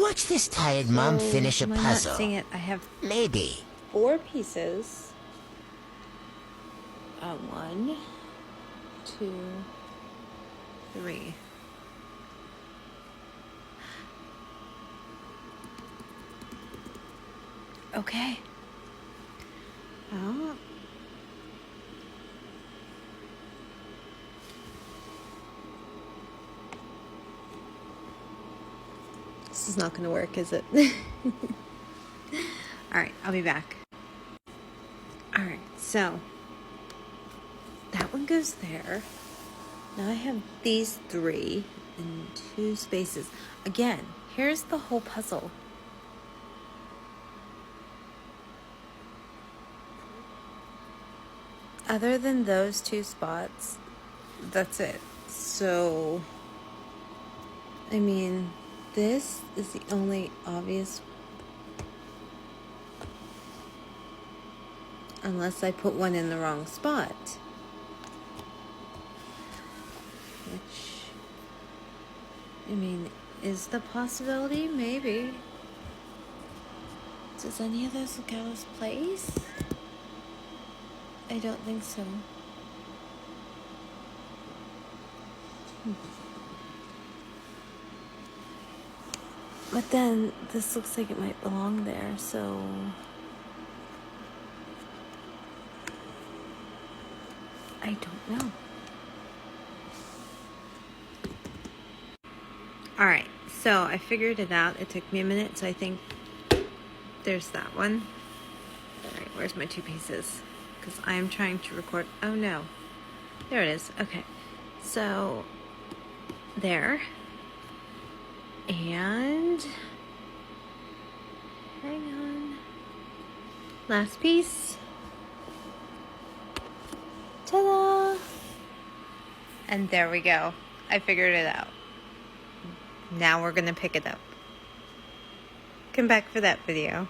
watch this tired mom finish a am I puzzle. not seeing it? I have Maybe. 4 pieces. 1, 2, 3. Okay. Oh. This is not going to work, is it? Alright, I'll be back. Alright, so that one goes there. Now I have these 3 and 2 spaces. Again, here's the whole puzzle. Other than those 2 spots, that's it. So, I mean, this is the only obvious, unless I put one in the wrong spot. Which, I mean, is the possibility? Maybe. Does any of those look out of place? I don't think so. But then this looks like it might belong there, so I don't know. Alright, so I figured it out. It took me a minute, so I think there's that one. Alright, where's my 2 pieces? Because I'm trying to record. Oh no. There it is. Okay. So, there. And hang on. Last piece. Ta-da! And there we go. I figured it out. Now we're gonna pick it up. Come back for that video.